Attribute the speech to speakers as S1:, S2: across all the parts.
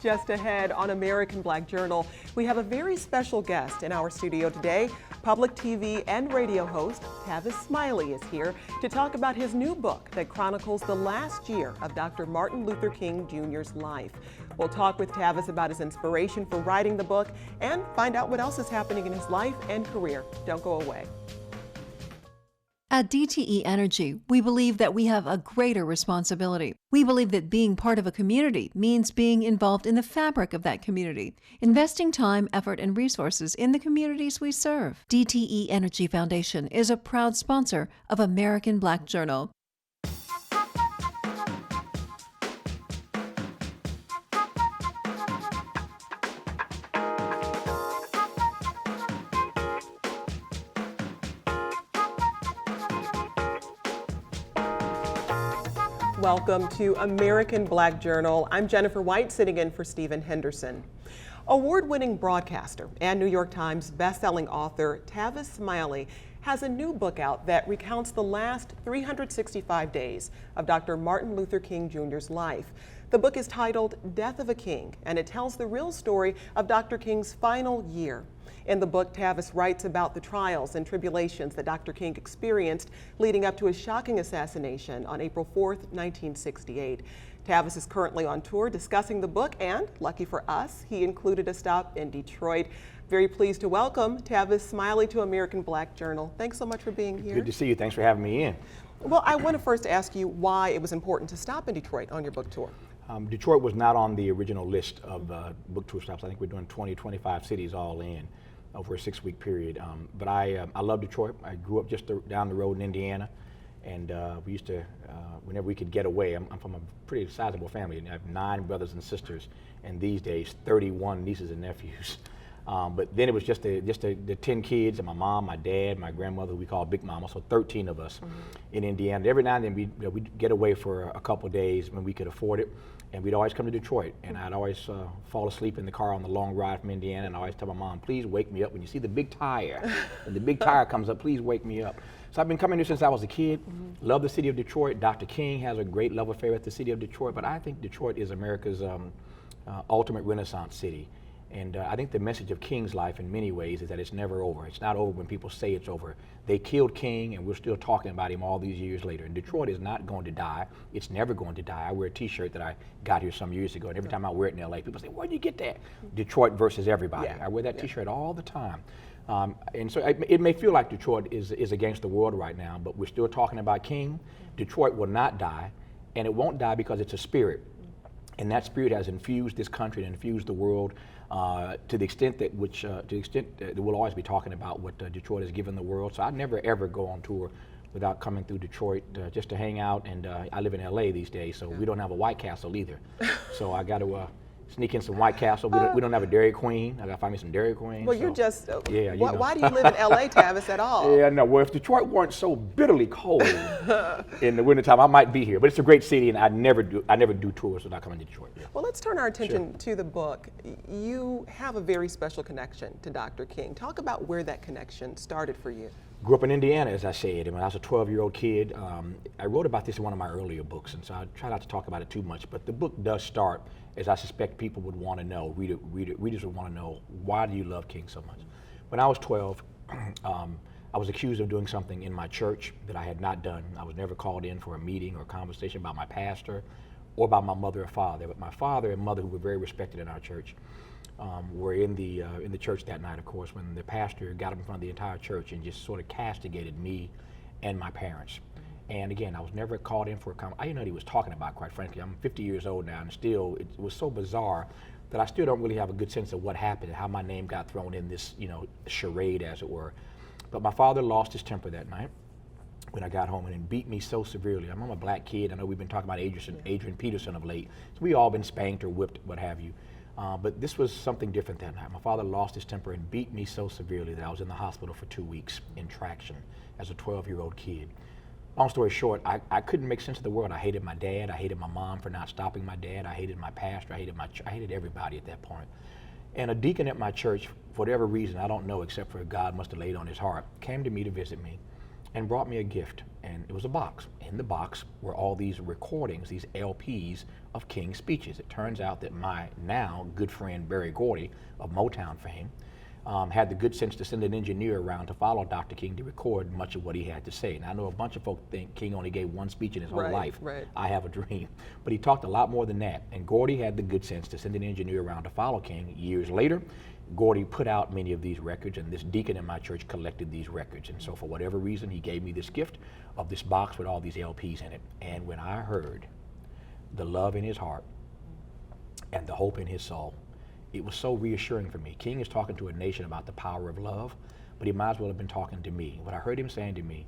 S1: just ahead on American Black Journal. We have a very special guest in our studio today. Public TV and radio host Tavis Smiley is here to talk about his new book that chronicles the last year of Dr. Martin Luther King Jr.'s life. We'll talk with Tavis about his inspiration for writing the book and find out what else is happening in his life and career. Don't go away.
S2: At DTE Energy, we believe that we have a greater responsibility. We believe that being part of a community means being involved in the fabric of that community, investing time, effort, and resources in the communities we serve. DTE Energy Foundation is a proud sponsor of American Black Journal.
S1: Welcome to American Black Journal. I'm Jennifer White, sitting in for Stephen Henderson. Award-winning broadcaster and New York Times best-selling author Tavis Smiley has a new book out that recounts the last 365 days of Dr. Martin Luther King Jr.'s life. The book is titled Death of a King, and it tells the real story of Dr. King's final year. In the book, Tavis writes about the trials and tribulations that Dr. King experienced leading up to his shocking assassination on April 4th, 1968. Tavis is currently on tour discussing the book, and lucky for us, he included a stop in Detroit. Very pleased to welcome Tavis Smiley to American Black Journal. Thanks so much for being here.
S3: Good to see you. Thanks for having me in.
S1: Well, I want to first ask you why it was important to stop in Detroit on your book tour.
S3: Detroit was not on the original list of book tour stops. I think we're doing 20, 25 cities all in over a 6-week period. But I love Detroit. I grew up just down the road in Indiana, and we used to, whenever we could get away, I'm from a pretty sizable family, and I have 9 brothers and sisters, and these days 31 nieces and nephews. But then it was just the 10 kids and my mom, my dad, my grandmother, we call Big Mama, so 13 of us in Indiana. Every now and then we'd get away for a couple of days when we could afford it, and we'd always come to Detroit, and I'd always fall asleep in the car on the long ride from Indiana, and I always tell my mom, please wake me up when you see the big tire. When the big tire comes up, please wake me up. So I've been coming here since I was a kid. Love the city of Detroit. Dr. King has a great love affair with the city of Detroit, but I think Detroit is America's ultimate Renaissance city. And I think the message of King's life in many ways is that it's never over. It's not over when people say it's over. They killed King, and we're still talking about him all these years later. And Detroit is not going to die. It's never going to die. I wear a t-shirt that I got here some years ago, and every time I wear it in LA, people say, where'd you get that? Detroit versus everybody. Yeah. I wear that t-shirt all the time. And so it may feel like Detroit is against the world right now, but we're still talking about King. Detroit will not die, and it won't die because it's a spirit. And that spirit has infused this country and infused the world to the extent that we'll always be talking about what Detroit has given the world. So I never ever go on tour without coming through Detroit just to hang out. And I live in LA these days, so we don't have a White Castle either. So I got to sneak in some White Castle. We don't have a Dairy Queen. I got to find me some Dairy Queen.
S1: Well,
S3: so,
S1: you're just,
S3: yeah,
S1: why do you live in LA, Tavis, at all?
S3: Yeah, no, well, if Detroit weren't so bitterly cold in the wintertime, I might be here. But it's a great city, and I never do tours without coming to Detroit. Yeah.
S1: Well, let's turn our attention to the book. You have a very special connection to Dr. King. Talk about where that connection started for you.
S3: Grew up in Indiana, as I said, and when I was a 12-year-old kid, I wrote about this in one of my earlier books, and so I try not to talk about it too much, but the book does start, as I suspect people would want to know, readers would want to know, why do you love King so much? When I was 12, I was accused of doing something in my church that I had not done. I was never called in for a meeting or a conversation about my pastor or about my mother or father, but my father and mother, who were very respected in our church, were in the church that night, of course, when the pastor got up in front of the entire church and just sort of castigated me and my parents. And again, I was never called in for a conversation. I didn't know what he was talking about, quite frankly. I'm 50 years old now, and still, it was so bizarre that I still don't really have a good sense of what happened and how my name got thrown in this, charade, as it were. But my father lost his temper that night when I got home, and it beat me so severely. I'm a black kid. I know we've been talking about Adrian Peterson of late. So we all been spanked or whipped, what have you. But this was something different that night. My father lost his temper and beat me so severely that I was in the hospital for 2 weeks in traction as a 12-year-old kid. Long story short, I couldn't make sense of the world. I hated my dad. I hated my mom for not stopping my dad. I hated my pastor. I hated everybody at that point. And a deacon at my church, for whatever reason, I don't know, except for God must have laid on his heart, came to me to visit me. and brought me a gift. And it was a box. In the box were all these recordings, these LPs of King's speeches. It turns out that my now good friend Berry Gordy of Motown fame had the good sense to send an engineer around to follow Dr. King to record much of what he had to say. And I know a bunch of folks think King only gave one speech in his whole life.
S1: Right.
S3: I Have a Dream. But he talked a lot more than that. And Gordy had the good sense to send an engineer around to follow King. Years later, Gordy put out many of these records, and this deacon in my church collected these records. And so for whatever reason, he gave me this gift of this box with all these LPs in it. And when I heard the love in his heart and the hope in his soul, it was so reassuring for me. King is talking to a nation about the power of love, but he might as well have been talking to me. What I heard him saying to me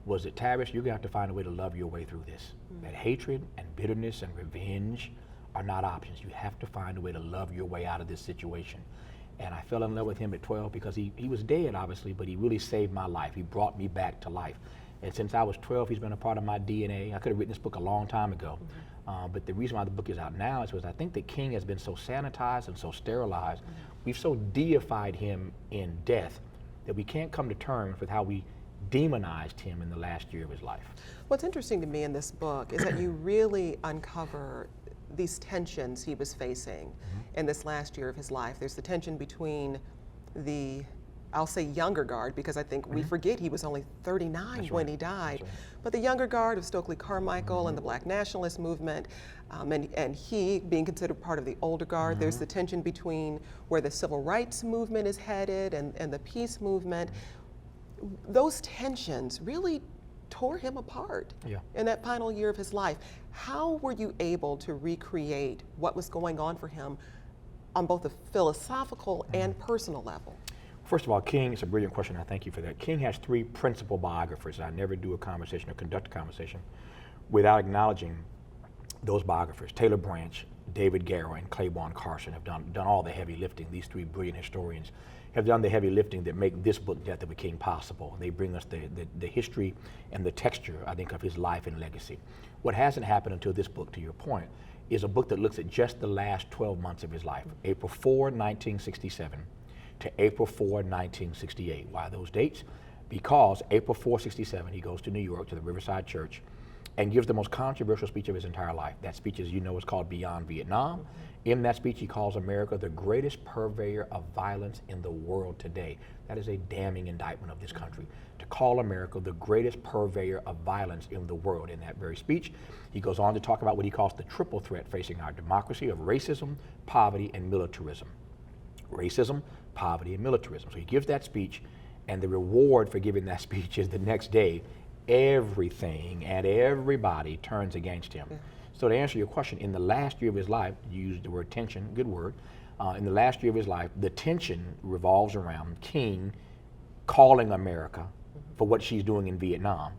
S3: was that, Tavis, you're gonna have to find a way to love your way through this. That hatred and bitterness and revenge are not options. You have to find a way to love your way out of this situation. And I fell in love with him at 12 because he was dead, obviously, but he really saved my life. He brought me back to life. And since I was 12, he's been a part of my DNA. I could have written this book a long time ago. But the reason why the book is out now is because I think that King has been so sanitized and so sterilized. We've so deified him in death that we can't come to terms with how we demonized him in the last year of his life.
S1: What's interesting to me in this book is that you really uncover these tensions he was facing in this last year of his life. There's the tension between the, I'll say younger guard, because I think we forget he was only 39
S3: That's
S1: when
S3: right.
S1: he died.
S3: That's right.
S1: But the younger guard of Stokely Carmichael and the Black nationalist movement, and he being considered part of the older guard. There's the tension between where the civil rights movement is headed and the peace movement. Those tensions really tore him apart in that final year of his life. How were you able to recreate what was going on for him on both a philosophical and personal level?
S3: First of all, King, it's a brilliant question. I thank you for that. King has three principal biographers. I never do a conversation or conduct a conversation without acknowledging those biographers. Taylor Branch, David Garrow, and Claiborne Carson have done all the heavy lifting. These three brilliant historians have done the heavy lifting that make this book, Death of a King, possible. They bring us the history and the texture, I think, of his life and legacy. What hasn't happened until this book, to your point, is a book that looks at just the last 12 months of his life, April 4, 1967 to April 4, 1968. Why those dates? Because April 4, 67, he goes to New York to the Riverside Church and gives the most controversial speech of his entire life. That speech, as you know, is called Beyond Vietnam. In that speech, he calls America the greatest purveyor of violence in the world today. That is a damning indictment of this country, to call America the greatest purveyor of violence in the world. In that very speech, he goes on to talk about what he calls the triple threat facing our democracy of racism, poverty, and militarism. Racism, poverty, and militarism. So he gives that speech, and the reward for giving that speech is the next day, everything and everybody turns against him. So to answer your question, in the last year of his life, you used the word tension, good word. In the last year of his life, the tension revolves around King calling America for what she's doing in Vietnam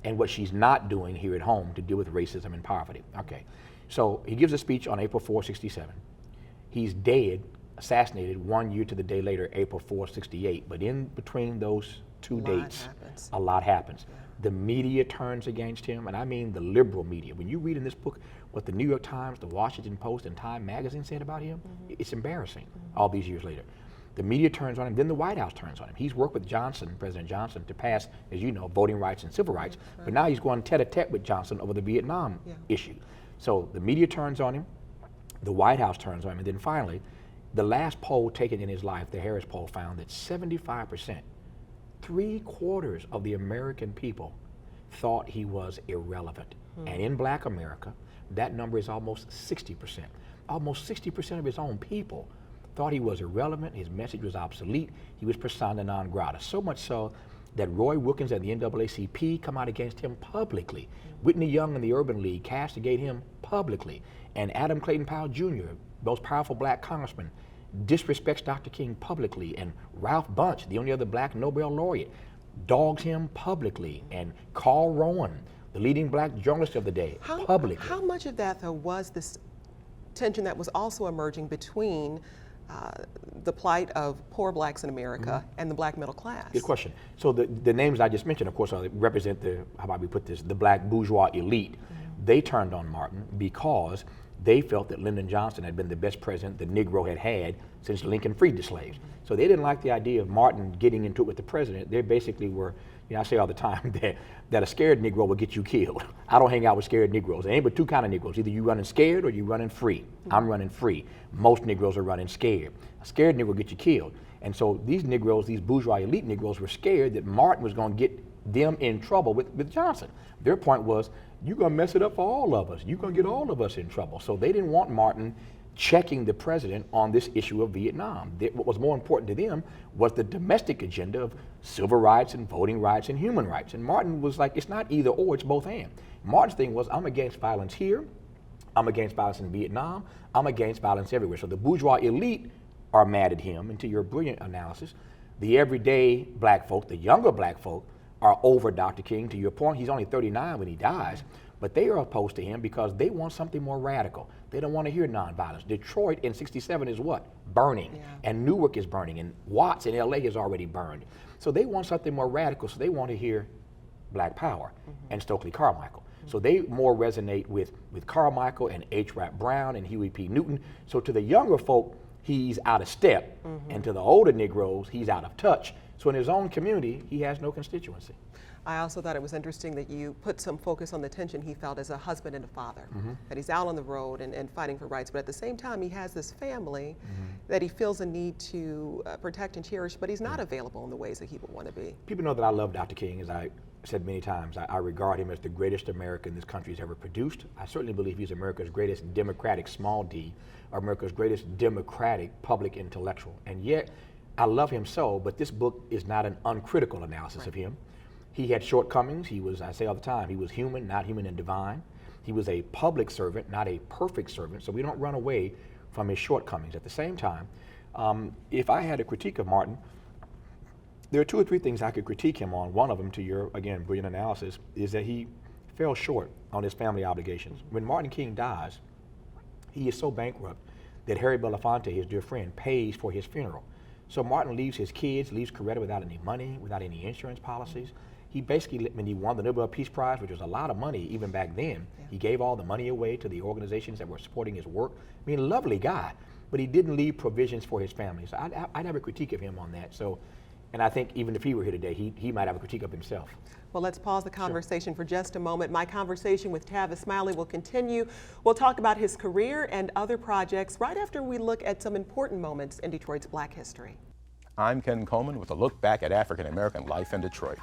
S3: and what she's not doing here at home to deal with racism and poverty. Okay, so he gives a speech on April 4, 67. He's dead, assassinated 1 year to the day later, April 4, 68. But in between those two dates, a lot happens. The media turns against him, and I mean the liberal media. When you read in this book what the New York Times, the Washington Post, and Time Magazine said about him, it's embarrassing all these years later. The media turns on him, then the White House turns on him. He's worked with Johnson, President Johnson, to pass, as you know, voting rights and civil rights, but now he's going tete-a-tete with Johnson over the Vietnam issue. So the media turns on him, the White House turns on him, and then finally, the last poll taken in his life, the Harris poll, found that 75%, 3/4 of the American people thought he was irrelevant. And in Black America, that number is almost 60%. Almost 60% of his own people thought he was irrelevant, his message was obsolete, he was persona non grata. So much so that Roy Wilkins and the NAACP come out against him publicly. Whitney Young and the Urban League castigate him publicly. And Adam Clayton Powell Jr., most powerful Black congressman, disrespects Dr. King publicly. And Ralph Bunche, the only other Black Nobel laureate, dogs him publicly. And Carl Rowan, the leading Black journalist of the day, publicly.
S1: How much of that, though, was this tension that was also emerging between the plight of poor Blacks in America and the Black middle class?
S3: Good question. So the names I just mentioned, of course, represent the, how about we put this, the Black bourgeois elite. They turned on Martin because they felt that Lyndon Johnson had been the best president the Negro had had since Lincoln freed the slaves. So they didn't like the idea of Martin getting into it with the president. They basically were I say all the time that a scared Negro will get you killed. I don't hang out with scared Negroes. There ain't but two kind of Negroes. Either you running scared or you running free. I'm running free. Most Negroes are running scared. A scared Negro will get you killed. And so these Negroes, these bourgeois elite Negroes, were scared that Martin was going to get them in trouble with Johnson. Their point was, you're going to mess it up for all of us. You're going to get all of us in trouble. So they didn't want Martin checking the president on this issue of Vietnam. What was more important to them was the domestic agenda of civil rights and voting rights and human rights. And Martin was like, it's not either or, it's both and. Martin's thing was, I'm against violence here, I'm against violence in Vietnam, I'm against violence everywhere. So the bourgeois elite are mad at him, and to your brilliant analysis, the everyday black folk, the younger black folk, are over Dr. King. To your point, he's only 39 when he dies, but they are opposed to him because they want something more radical. They don't want to hear nonviolence. Detroit in '67 is what? Burning. Yeah. And Newark is burning, and Watts in LA is already burned. So they want something more radical, so they want to hear Black Power and Stokely Carmichael. So they more resonate with Carmichael and H. Rap Brown and Huey P. Newton. So to the younger folk, he's out of step, and to the older Negroes, he's out of touch. So in his own community, he has no constituency.
S1: I also thought it was interesting that you put some focus on the tension he felt as a husband and a father, that he's out on the road and fighting for rights, but at the same time he has this family that he feels a need to protect and cherish, but he's not available in the ways that he would want to be.
S3: People know that I love Dr. King. As I said many times, I regard him as the greatest American this country has ever produced. I certainly believe he's America's greatest democratic, small d, America's greatest democratic public intellectual. And yet, I love him so, but this book is not an uncritical analysis of him. He had shortcomings. He was, I say all the time, he was human, not human and divine. He was a public servant, not a perfect servant, so we don't run away from his shortcomings. At the same time, if I had a critique of Martin, there are two or three things I could critique him on. One of them, to your, again, brilliant analysis, is that he fell short on his family obligations. When Martin King dies, he is so bankrupt that Harry Belafonte, his dear friend, pays for his funeral. So Martin leaves his kids, leaves Coretta without any money, without any insurance policies. He basically, when he won the Nobel Peace Prize, which was a lot of money even back then, he gave all the money away to the organizations that were supporting his work. I mean, lovely guy, but he didn't leave provisions for his family. So I'd have a critique of him on that. So, and I think even if he were here today, he might have a critique of himself.
S1: Well, let's pause the conversation for just a moment. My conversation with Tavis Smiley will continue. We'll talk about his career and other projects right after we look at some important moments in Detroit's Black history.
S4: I'm Ken Coleman with a look back at African American life in Detroit.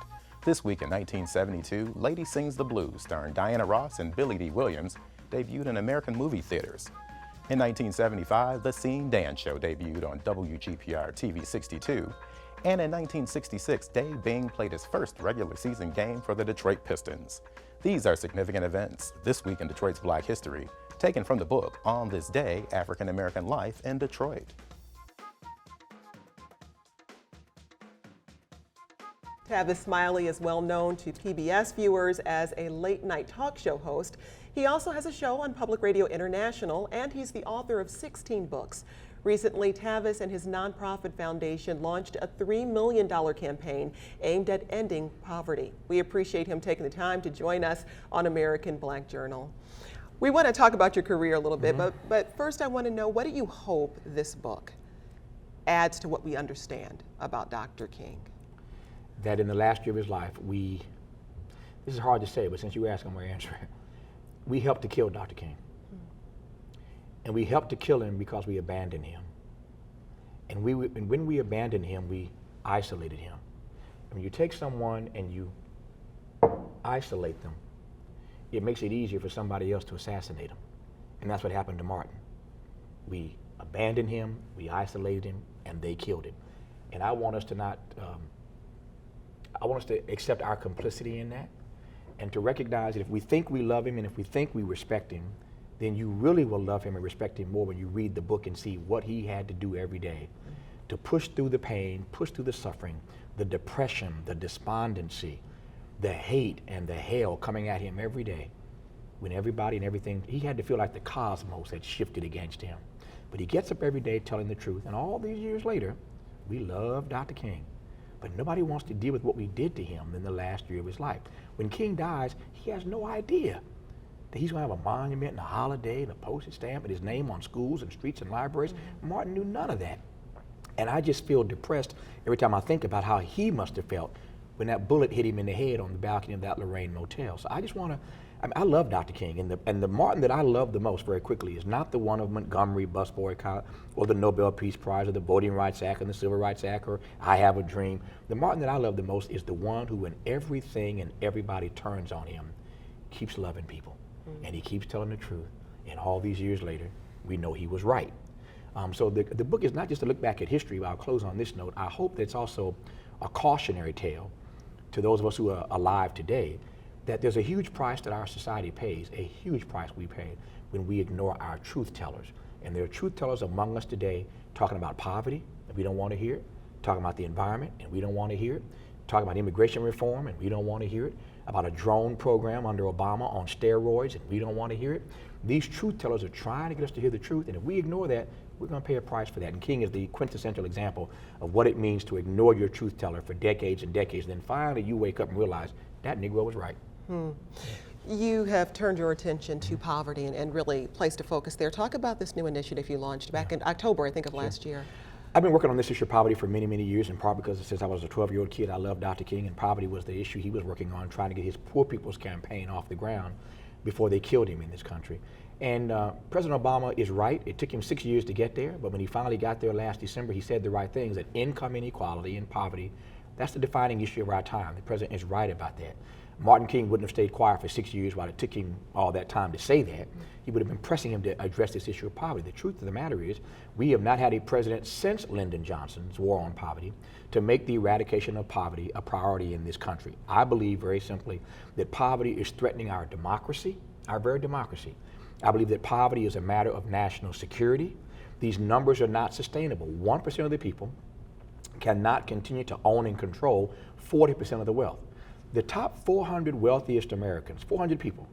S4: This week in 1972, Lady Sings the Blues, starring Diana Ross and Billy D. Williams, debuted in American movie theaters. In 1975, The Scene Dance Show debuted on WGPR TV 62. And in 1966, Dave Bing played his first regular season game for the Detroit Pistons. These are significant events this week in Detroit's Black history, taken from the book On This Day, African American Life in Detroit.
S1: Tavis Smiley is well known to PBS viewers as a late-night talk show host. He also has a show on Public Radio International, and he's the author of 16 books. Recently, Tavis and his nonprofit foundation launched a $3 million campaign aimed at ending poverty. We appreciate him taking the time to join us on American Black Journal. We want to talk about your career a little bit, but first I want to know, what do you hope this book adds to what we understand about Dr. King?
S3: That in the last year of his life, this is hard to say, but since you asked, I'm going to answer it. We helped to kill Dr. King. And we helped to kill him because we abandoned him. And when we abandoned him, we isolated him. And when you take someone and you isolate them, it makes it easier for somebody else to assassinate him. And that's what happened to Martin. We abandoned him, we isolated him, and they killed him. And I want us to not, I want us to accept our complicity in that, and to recognize that if we think we love him and if we think we respect him, then you really will love him and respect him more when you read the book and see what he had to do every day to push through the pain, push through the suffering, the depression, the despondency, the hate and the hell coming at him every day, when everybody and everything, he had to feel like the cosmos had shifted against him. But he gets up every day telling the truth, and all these years later, we love Dr. King. But nobody wants to deal with what we did to him in the last year of his life. When King dies, he has no idea that he's going to have a monument and a holiday and a postage stamp and his name on schools and streets and libraries. Martin knew none of that. And I just feel depressed every time I think about how he must have felt when that bullet hit him in the head on the balcony of that Lorraine motel. So I just want to, I love Dr. King, and the Martin that I love the most, very quickly, is not the one of Montgomery bus boycott or the Nobel Peace Prize or the Voting Rights Act and the Civil Rights Act or I Have a Dream. The Martin that I love the most is the one who, when everything and everybody turns on him, keeps loving people, and he keeps telling the truth. And all these years later, we know he was right. So the book is not just to look back at history, but I'll close on this note. I hope that it's also a cautionary tale to those of us who are alive today, that there's a huge price that our society pays, a huge price we pay when we ignore our truth tellers. And there are truth tellers among us today talking about poverty, and we don't want to hear it, talking about the environment, and we don't want to hear it, talking about immigration reform, and we don't want to hear it, about a drone program under Obama on steroids, and we don't want to hear it. These truth tellers are trying to get us to hear the truth, and if we ignore that, we're going to pay a price for that. And King is the quintessential example of what it means to ignore your truth teller for decades and decades. Then finally you wake up and realize that Negro was right.
S1: You have turned your attention to poverty and really placed a focus there. Talk about this new initiative you launched back in October, I think, of last year.
S3: I've been working on this issue of poverty for many, many years, in part because since I was a 12-year-old kid, I loved Dr. King, and poverty was the issue he was working on, trying to get his Poor People's Campaign off the ground before they killed him in this country. And President Obama is right. It took him 6 years to get there, but when he finally got there last December, he said the right things, that income inequality and poverty, that's the defining issue of our time. The president is right about that. Martin King wouldn't have stayed quiet for 6 years while it took him all that time to say that. He would have been pressing him to address this issue of poverty. The truth of the matter is, we have not had a president since Lyndon Johnson's war on poverty to make the eradication of poverty a priority in this country. I believe very simply that poverty is threatening our democracy, our very democracy. I believe that poverty is a matter of national security. These numbers are not sustainable. 1% of the people cannot continue to own and control 40% of the wealth. The top 400 wealthiest Americans, 400 people,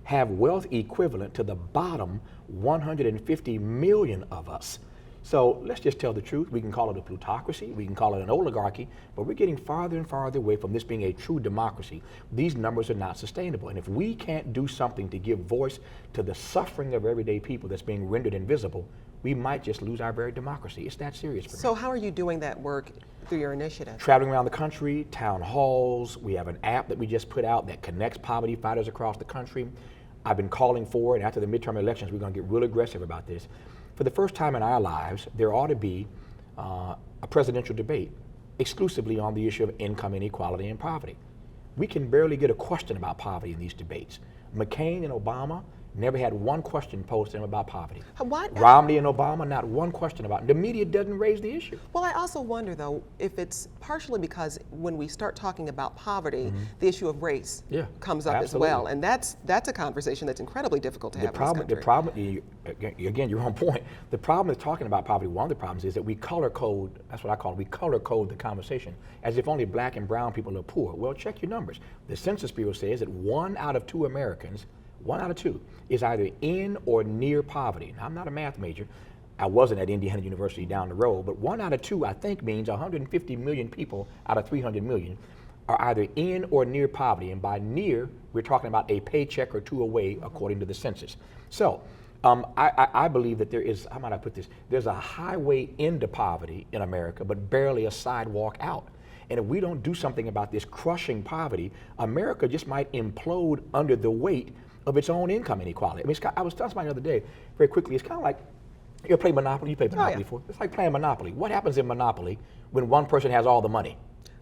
S3: have wealth equivalent to the bottom 150 million of us. So let's just tell the truth. We can call it a plutocracy, we can call it an oligarchy, but we're getting farther and farther away from this being a true democracy. These numbers are not sustainable. And if we can't do something to give voice to the suffering of everyday people that's being rendered invisible, we might just lose our very democracy. It's that serious for me.
S1: So how are you doing that work through your initiative?
S3: Traveling around the country, town halls. We have an app that we just put out that connects poverty fighters across the country. I've been calling for, and after the midterm elections, we're going to get real aggressive about this. For the first time in our lives, there ought to be a presidential debate exclusively on the issue of income inequality and poverty. We can barely get a question about poverty in these debates. McCain and Obama never had one question posed to them about poverty.
S1: What?
S3: Romney and Obama, not one question about it. The media doesn't raise the issue.
S1: Well, I also wonder, though, if it's partially because when we start talking about poverty, the issue of race comes up as well. And that's a conversation that's incredibly difficult to have in this country.
S3: The problem, again, you're on point. The problem with talking about poverty, one of the problems is that we color code, that's what I call it, we color code the conversation as if only black and brown people are poor. Well, check your numbers. The Census Bureau says that 1 out of 2 Americans, 1 out of 2, is either in or near poverty. Now, I'm not a math major. I wasn't at Indiana University down the road, but 1 out of 2, I think, means 150 million people out of 300 million are either in or near poverty. And by near, we're talking about a paycheck or 2 away, according to the census. So I believe that there is, how might I put this? There's a highway into poverty in America, but barely a sidewalk out. And if we don't do something about this crushing poverty, America just might implode under the weight of its own income inequality. I mean, I was telling somebody the other day, very quickly, it's kind of like, you play Monopoly, you played Monopoly before. It's like playing Monopoly. What happens in Monopoly when one person has all the money?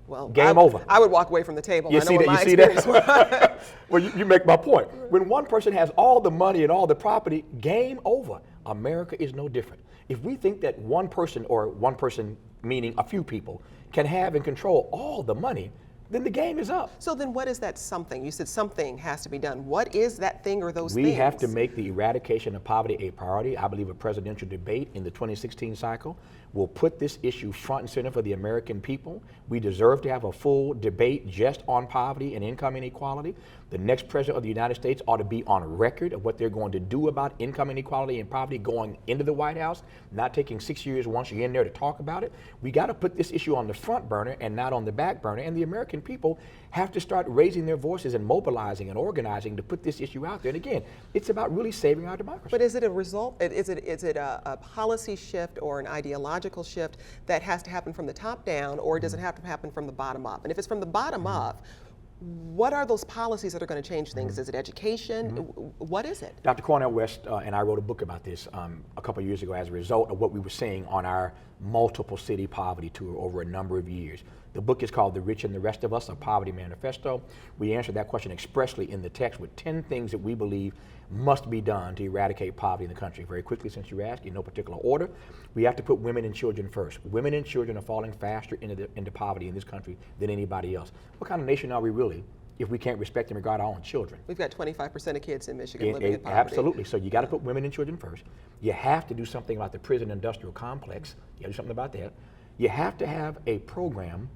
S1: Well,
S3: game over.
S1: I would walk away from the table.
S3: You see that? Well, you make my point. When one person has all the money and all the property, game over. America is no different. If we think that one person, or one person meaning a few people, can have and control all the money, then the game is up.
S1: So then what is that something? You said something has to be done. What is that thing or those things?
S3: We have to make the eradication of poverty a priority. I believe a presidential debate in the 2016 cycle will put this issue front and center for the American people. We deserve to have a full debate just on poverty and income inequality. The next president of the United States ought to be on record of what they're going to do about income inequality and poverty going into the White House, not taking 6 years once you're in there to talk about it. We got to put this issue on the front burner and not on the back burner, and the American American people have to start raising their voices and mobilizing and organizing to put this issue out there. And again, it's about really saving our democracy.
S1: But is it a result, is it a policy shift or an ideological shift that has to happen from the top down, or does it have to happen from the bottom up? And if it's from the bottom up, what are those policies that are going to change things? Is it education? What is it?
S3: Dr. Cornel West and I wrote a book about this a couple of years ago as a result of what we were seeing on our multiple city poverty tour over a number of years. The book is called The Rich and the Rest of Us, a Poverty Manifesto. We answered that question expressly in the text with 10 things that we believe must be done to eradicate poverty in the country. Very quickly, since you asked, in no particular order, we have to put women and children first. Women and children are falling faster into poverty in this country than anybody else. What kind of nation are we really if we can't respect and regard our own children?
S1: We've got 25% of kids in Michigan living in poverty.
S3: Absolutely. So you got to put women and children first. You have to do something about the prison industrial complex. You got to do something about that. You have to have a program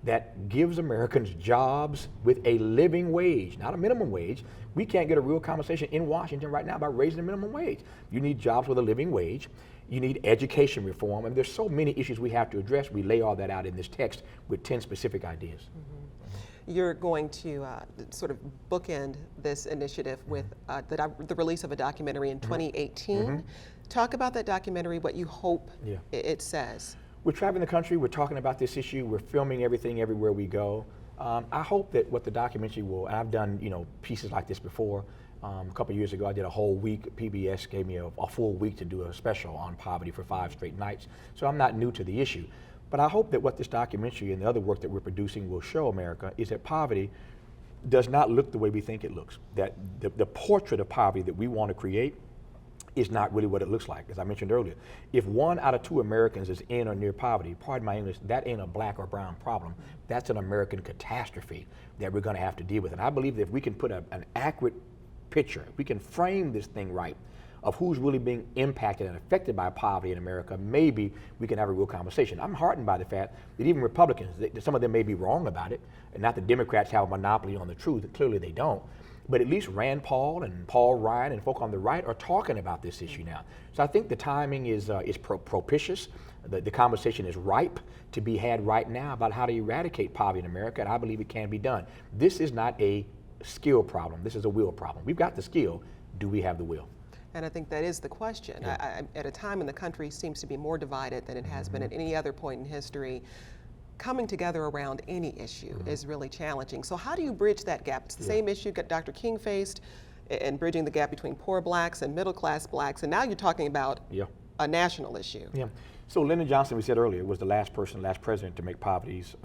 S3: that gives Americans jobs with a living wage, not a minimum wage. We can't get a real conversation in Washington right now about raising the minimum wage. You need jobs with a living wage. You need education reform. And there's so many issues we have to address. We lay all that out in this text with 10 specific ideas.
S1: You're going to sort of bookend this initiative with the release of a documentary in 2018. Talk about that documentary, what you hope it says.
S3: We're traveling the country, we're talking about this issue, we're filming everything everywhere we go. I hope that what the documentary will, and I've done pieces like this before. A couple of years ago I did a whole week. PBS gave me a full week to do a special on poverty for 5 straight nights. So I'm not new to the issue. But I hope that what this documentary and the other work that we're producing will show America is that poverty does not look the way we think it looks. That the portrait of poverty that we want to create is not really what it looks like. As I mentioned earlier, if 1 out of 2 Americans is in or near poverty, pardon my English, that ain't a black or brown problem. That's an American catastrophe that we're going to have to deal with. And I believe that if we can put an accurate picture, if we can frame this thing right, of who's really being impacted and affected by poverty in America, maybe we can have a real conversation. I'm heartened by the fact that even Republicans, some of them may be wrong about it, and not that Democrats have a monopoly on the truth, clearly they don't, but at least Rand Paul and Paul Ryan and folk on the right are talking about this issue now. So I think the timing is propitious. The conversation is ripe to be had right now about how to eradicate poverty in America, and I believe it can be done. This is not a skill problem, this is a will problem. We've got the skill, do we have the will?
S1: And I think that is the question. At a time when the country seems to be more divided than it has been at any other point in history, coming together around any issue is really challenging. So how do you bridge that gap? It's the same issue Dr. King faced in bridging the gap between poor blacks and middle class blacks, and now you're talking about a national issue.
S3: So Lyndon Johnson, we said earlier, was the last president to make poverty's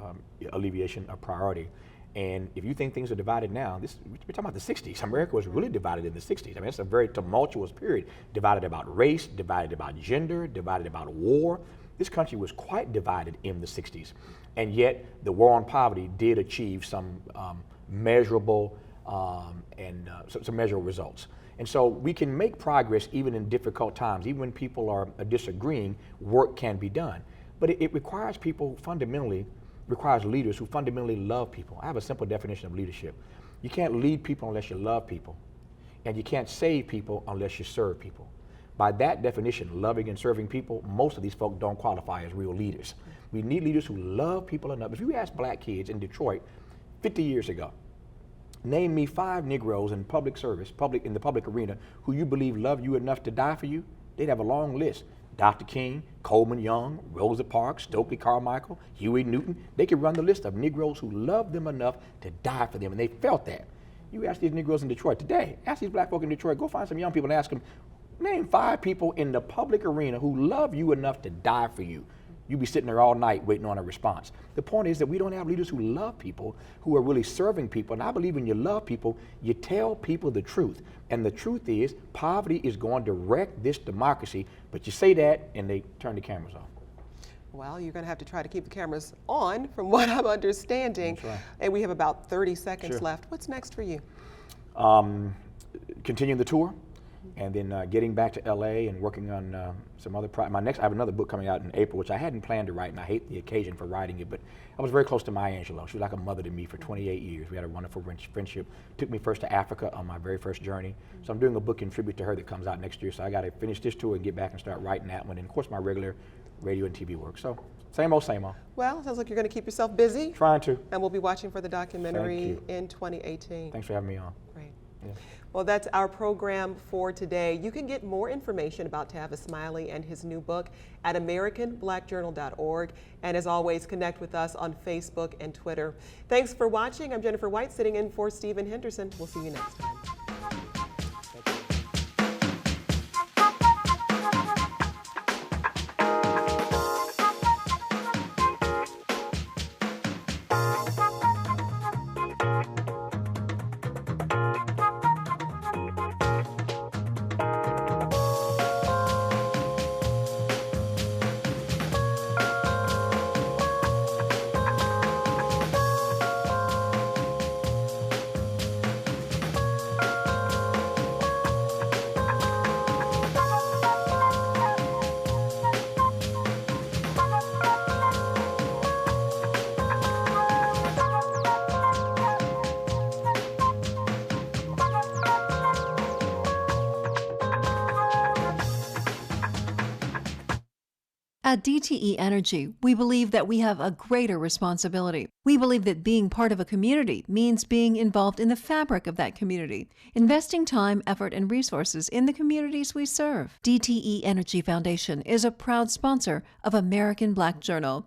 S3: alleviation a priority. And if you think things are divided now, we're talking about the 60s. America was really divided in the 60s. I mean, it's a very tumultuous period, divided about race, divided about gender, divided about war. This country was quite divided in the 60s. And yet, the war on poverty did achieve some measurable some measurable results. And so we can make progress even in difficult times. Even when people are disagreeing, work can be done. But it requires leaders who fundamentally love people. I have a simple definition of leadership. You can't lead people unless you love people, and you can't save people unless you serve people. By that definition, loving and serving people, most of these folk don't qualify as real leaders. We need leaders who love people enough. If you ask black kids in Detroit 50 years ago, name me 5 Negroes in public service, in the public arena, who you believe love you enough to die for you, they'd have a long list. Dr. King, Coleman Young, Rosa Parks, Stokely Carmichael, Huey Newton, they could run the list of Negroes who loved them enough to die for them, and they felt that. You ask these Negroes in Detroit today, ask these black folk in Detroit, go find some young people and ask them, name 5 people in the public arena who love you enough to die for you. You'd be sitting there all night waiting on a response. The point is that we don't have leaders who love people, who are really serving people. And I believe when you love people, you tell people the truth. And the truth is, poverty is going to wreck this democracy. But you say that, and they turn the cameras off.
S1: Well, you're going to have to try to keep the cameras on, from what I'm understanding.
S3: That's right.
S1: And we have about 30 seconds left. What's next for you?
S3: Continuing the tour. And then getting back to LA and working on some other I have another book coming out in April, which I hadn't planned to write, and I hate the occasion for writing it, but I was very close to Maya Angelou. She was like a mother to me for 28 years. We had a wonderful friendship. Took me first to Africa on my very first journey. So I'm doing a book in tribute to her that comes out next year. So I got to finish this tour and get back and start writing that one. And of course, my regular radio and TV work. So Same old, same old.
S1: Well, sounds like you're going to keep yourself busy,
S3: Trying to.
S1: and we'll be watching for the documentary
S3: you.
S1: in 2018.
S3: Thanks for having me on.
S1: Great.
S3: Yeah.
S1: Well, that's our program for today. You can get more information about Tavis Smiley and his new book at AmericanBlackJournal.org. And as always, connect with us on Facebook and Twitter. Thanks for watching. I'm Jennifer White, sitting in for Stephen Henderson. We'll see you next time.
S2: At DTE Energy, we believe that we have a greater responsibility. We believe that being part of a community means being involved in the fabric of that community, investing time, effort, and resources in the communities we serve. DTE Energy Foundation is a proud sponsor of American Black Journal.